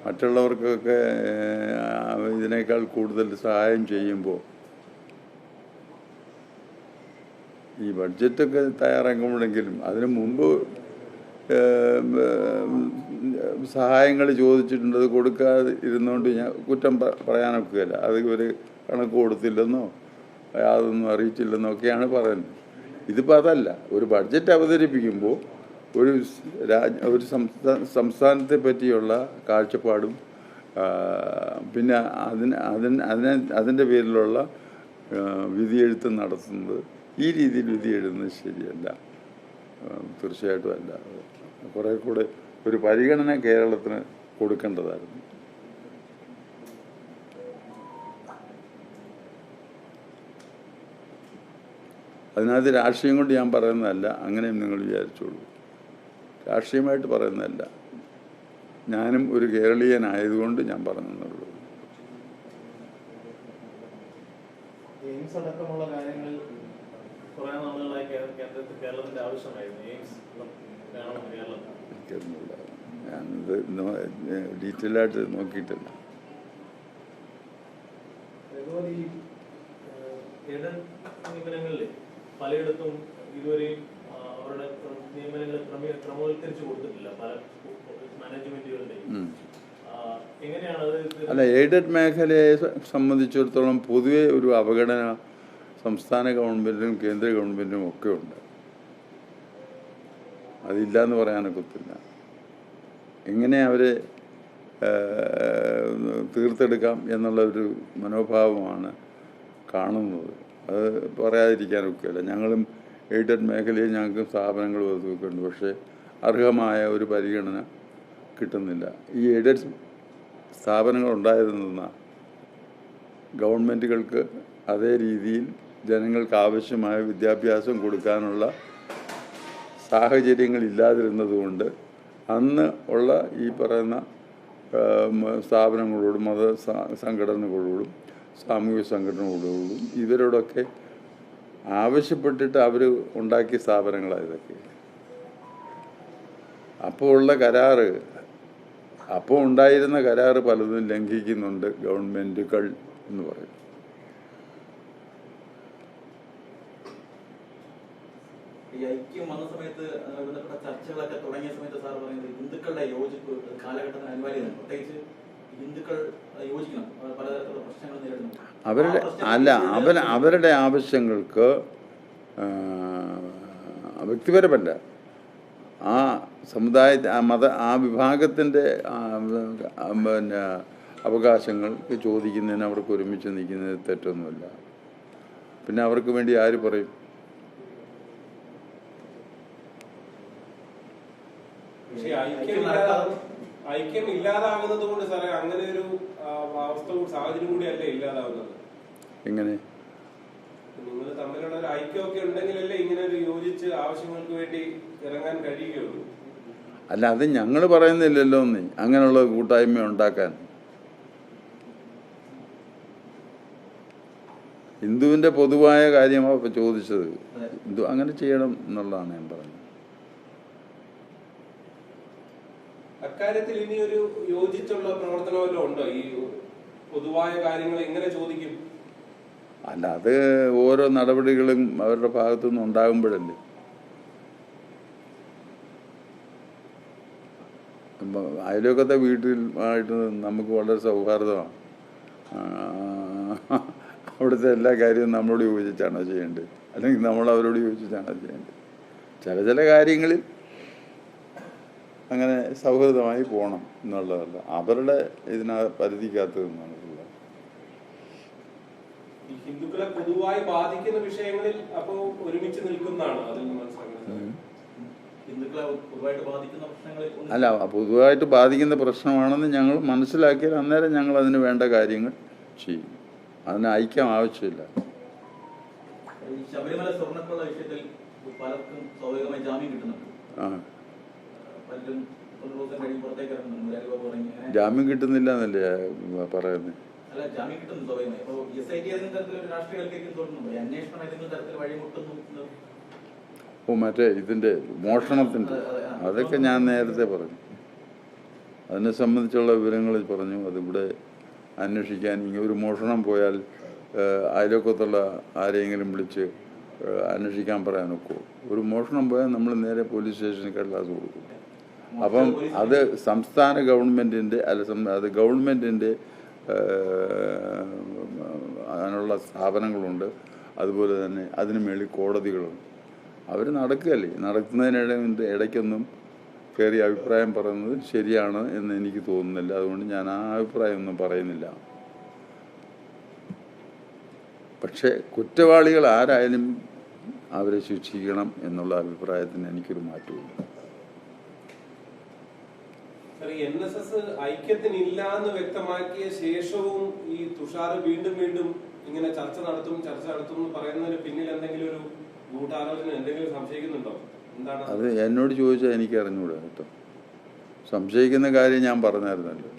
മറ്റുള്ളവർക്കൊക്കെ ഇതിനേക്കാൾ കൂടുതൽ സഹായം ചെയ്യുമ്പോൾ ഈ ബഡ്ജറ്റൊക്കെ തയ്യാറാക്കുമ്പോഴെങ്കിലും അതിനു മുമ്പ് സഹായങ്ങൾ ചോദിച്ചിട്ടുണ്ട്. അത് കൊടുക്കാതെ ഇരുന്നുകൊണ്ട് ഞാൻ കുറ്റം പറയാനൊക്കുകയില്ല. അത് ഒരു കണക്ക് കൊടുത്തില്ലെന്നോ യാതൊന്നും അറിയിച്ചില്ലെന്നോ ഒക്കെയാണ് പറയുന്നത്. ഇതിപ്പോൾ അതല്ല. ഒരു ബഡ്ജറ്റ് അവതരിപ്പിക്കുമ്പോൾ ഒരു സംസ്ഥാനത്തെ പറ്റിയുള്ള കാഴ്ചപ്പാടും പിന്നെ അതിൻ്റെ പേരിലുള്ള വിധിയെഴുത്തും നടത്തുന്നത് ഈ രീതിയിൽ വിധിയെഴുതുന്നത് ശരിയല്ല, തീർച്ചയായിട്ടും അല്ല. കുറേ കൂടെ ഒരു പരിഗണന കേരളത്തിന് കൊടുക്കേണ്ടതായിരുന്നു. അതിനകത്ത് രാഷ്ട്രീയം കൊണ്ട് ഞാൻ പറയുന്നതല്ല, അങ്ങനെയും നിങ്ങൾ വിചാരിച്ചോളൂ. രാഷ്ട്രീയമായിട്ട് പറയുന്നതല്ല, ഞാനും ഒരു കേരളീയനായതുകൊണ്ട് ഞാൻ പറഞ്ഞെന്നുള്ളൂ. അടക്കമുള്ള കാര്യങ്ങളിൽ കുറേ നാളുകളായി കേരളത്തിന്റെ ആവശ്യമായിരുന്നു. എനിക്കറിയില്ല, ഞാനിത് ഡീറ്റെയിൽ ആയിട്ട് നോക്കിയിട്ടില്ല. പലയിടത്തും ഇതുവരെയും അവരുടെ നിയമനങ്ങൾ ക്രമവൽക്കരിച്ചു കൊടുത്തിട്ടില്ല പല മാനേജ്മെന്റുകളുടെയും. അല്ല, എയ്ഡഡ് മേഖലയെ സംബന്ധിച്ചിടത്തോളം പൊതുവെ ഒരു അവഗണന സംസ്ഥാന ഗവൺമെൻറ്റിനും കേന്ദ്ര ഗവൺമെൻറ്റിനും ഒക്കെ ഉണ്ട്. അതില്ലെന്ന് പറയാനൊക്കത്തില്ല. എങ്ങനെ അവരെ തീർത്തെടുക്കാം എന്നുള്ള ഒരു മനോഭാവമാണ് കാണുന്നത്. അത് പറയാതിരിക്കാനൊക്കെയല്ല. ഞങ്ങളും എയ്ഡഡ് മേഖലയിൽ ഞങ്ങൾക്ക് സ്ഥാപനങ്ങൾ ഒക്കെ ഉണ്ട്, പക്ഷേ അർഹമായ ഒരു പരിഗണന കിട്ടുന്നില്ല. ഈ എയ്ഡഡ് സ്ഥാപനങ്ങൾ ഉണ്ടായിരുന്ന ഗവൺമെൻറ്റുകൾക്ക് അതേ രീതിയിൽ ജനങ്ങൾക്ക് ആവശ്യമായ വിദ്യാഭ്യാസം കൊടുക്കാനുള്ള സാഹചര്യങ്ങളില്ലാതിരുന്നതുകൊണ്ട് അന്ന് ഉള്ള ഈ പറയുന്ന സ്ഥാപനങ്ങളോടും മത സംഘടനകളോടും സാമൂഹിക സംഘടനകളോടും ഇവരോടൊക്കെ ആവശ്യപ്പെട്ടിട്ട് അവർ ഉണ്ടാക്കിയ സ്ഥാപനങ്ങളാണ് ഇതൊക്കെ. അപ്പോൾ ഉള്ള കരാറ്, അപ്പോൾ ഉണ്ടായിരുന്ന കരാറ് പലതും ലംഘിക്കുന്നുണ്ട് ഗവൺമെൻറ്റുകൾ എന്ന് പറയും. ഐക്യം വന്ന സമയത്ത് ബന്ധപ്പെട്ട ചർച്ചകളൊക്കെ തുടങ്ങിയ സമയത്ത് സാർ പറയുന്നത് ഹിന്ദുക്കളുടെ യോജിപ്പ് കാലഘട്ടത്തിന് അനിവാര്യമാണ്. പ്രത്യേകിച്ച് ഹിന്ദുക്കൾ യോജിക്കണം, പലതരത്തിലുള്ള പ്രശ്നങ്ങൾ നേരിടുന്നു. അവരുടെ ആവശ്യങ്ങൾക്ക് വ്യക്തിപരമല്ല, ആ സമുദായ ആ വിഭാഗത്തിൻ്റെ പിന്നെ അവകാശങ്ങൾക്ക് ചോദിക്കുന്നതിന് അവർക്ക് ഒരുമിച്ച് നിൽക്കുന്നതിന് തെറ്റൊന്നുമില്ല. പിന്നെ അവർക്ക് വേണ്ടി ആര് പറയും? ഐക്യം ഇല്ലാതാകുന്നത് കൊണ്ട് സാറേ അങ്ങനെ ഒരു അവസ്ഥ സാഹചര്യം കൂടിയല്ലേ ഇല്ലാതാവുന്നത്? എങ്ങനെ? നിങ്ങൾ തമ്മിലുള്ള ഒരു ഐക്യമൊക്കെ ഉണ്ടെങ്കിലല്ലേ ഇങ്ങനെ ഒരു യോജിച്ച് ആവശ്യങ്ങൾക്ക് വേണ്ടി ഇറങ്ങാൻ കഴിയുകയുള്ളൂ. അല്ല, അത് ഞങ്ങൾ പറയുന്നില്ലല്ലോ അങ്ങനെയുള്ള കൂട്ടായ്മ ഉണ്ടാക്കാൻ. ഹിന്ദുവിൻ്റെ പൊതുവായ കാര്യമാണ് ഇപ്പോൾ ചോദിച്ചത്. ഹിന്ദു അങ്ങനെ ചെയ്യണം എന്നുള്ളതാണ് ഞാൻ പറഞ്ഞത്. അക്കാര്യത്തിൽ ഇനി ഒരു യോജിച്ചുള്ള പ്രവർത്തനമല്ലോ ഉണ്ടോ? ഈ പൊതുവായ കാര്യങ്ങൾ എങ്ങനെ ചോദിക്കും? അല്ല, അത് ഓരോ നടപടികളും അവരുടെ ഭാഗത്തു നിന്ന് ഉണ്ടാകുമ്പോഴല്ലേ. അയൽവക്കത്തെ വീട്ടിലുമായിട്ട് നമുക്ക് വളരെ സൗഹാർദ്ദമാണ്. അവിടുത്തെ എല്ലാ കാര്യവും നമ്മളോട് യോജിച്ചാണോ ചെയ്യേണ്ടത്, അല്ലെങ്കിൽ നമ്മൾ അവരോട് യോജിച്ചാണോ ചെയ്യേണ്ടത്? ചില കാര്യങ്ങളിൽ അങ്ങനെ സൗഹൃദമായി പോകണം എന്നുള്ളതല്ല, അവരുടെ പരിധിക്കകത്ത് നിന്നാണ് ഉള്ളത്. ഹിന്ദുക്കളെ പൊതുവായി ബാധിക്കുന്ന വിഷയങ്ങളിൽ അപ്പോൾ ഒരുമിച്ച് നിൽക്കുന്നതാണ് അതിൽ മനസ്സിലാക്കുന്നത്. അല്ല, പൊതുവായിട്ട് ബാധിക്കുന്ന പ്രശ്നമാണെന്ന് ഞങ്ങൾ മനസ്സിലാക്കിയാൽ അന്നേരം ഞങ്ങൾ അതിന് വേണ്ട കാര്യങ്ങൾ ചെയ്യും. അതിന് ഐക്യം ആവശ്യമില്ല. ശബരിമല സ്വർണ്ണക്കൊള്ള വിഷയത്തിൽ പലർക്കും സ്വാഭാവികമായി ജാമ്യം കിട്ടുന്നുണ്ട്. ജാമ്യം കിട്ടുന്നില്ല എന്നല്ലേ പറയുന്നത്? മറ്റേ ഇതിൻ്റെ മോഷണത്തിൻ്റെ അതൊക്കെ ഞാൻ നേരത്തെ പറഞ്ഞു. അതിനെ സംബന്ധിച്ചുള്ള വിവരങ്ങൾ പറഞ്ഞു. അതിവിടെ അന്വേഷിക്കാൻ ഒരു മോഷണം പോയാൽ അയൽവക്കത്തുള്ള ആരെയെങ്കിലും വിളിച്ച് അന്വേഷിക്കാൻ പറയാനൊക്കെ. ഒരു മോഷണം പോയാൽ നമ്മൾ നേരെ പോലീസ് സ്റ്റേഷനിൽ കടലാസ് കൊടുക്കും. അപ്പം അത് സംസ്ഥാന ഗവൺമെൻറ്റിൻ്റെ അത് ഗവൺമെൻറ്റിൻ്റെ അതിനുള്ള സ്ഥാപനങ്ങളുണ്ട്. അതുപോലെ തന്നെ അതിന് മേളിൽ കോടതികളുണ്ട്. അവർ നടക്കുകയല്ലേ. ഇടയ്ക്കൊന്നും കയറി അഭിപ്രായം പറയുന്നത് ശരിയാണ് എന്ന് എനിക്ക് തോന്നുന്നില്ല. അതുകൊണ്ട് ഞാൻ ആ അഭിപ്രായമൊന്നും പറയുന്നില്ല. പക്ഷേ കുറ്റവാളികൾ ആരായാലും അവരെ ശിക്ഷിക്കണം എന്നുള്ള അഭിപ്രായത്തിന് എനിക്കൊരു മാറ്റമില്ല. NSS ഐക്യത്തിനില്ല എന്ന് വ്യക്തമാക്കിയ ശേഷവും ഈ തുഷാർ വീണ്ടും വീണ്ടും ഇങ്ങനെ ചർച്ച നടത്തും എന്ന് പറയുന്നതിന് പിന്നിൽ എന്തെങ്കിലും ഒരു ഗൂഢാലോചന എന്തെങ്കിലും സംശയിക്കുന്നുണ്ടോ? എന്താണ് അത് എന്നോട് ചോദിച്ചാൽ എനിക്ക് അറിഞ്ഞൂടാ കേട്ടോ. സംശയിക്കുന്ന കാര്യം ഞാൻ പറഞ്ഞായിരുന്നല്ലോ.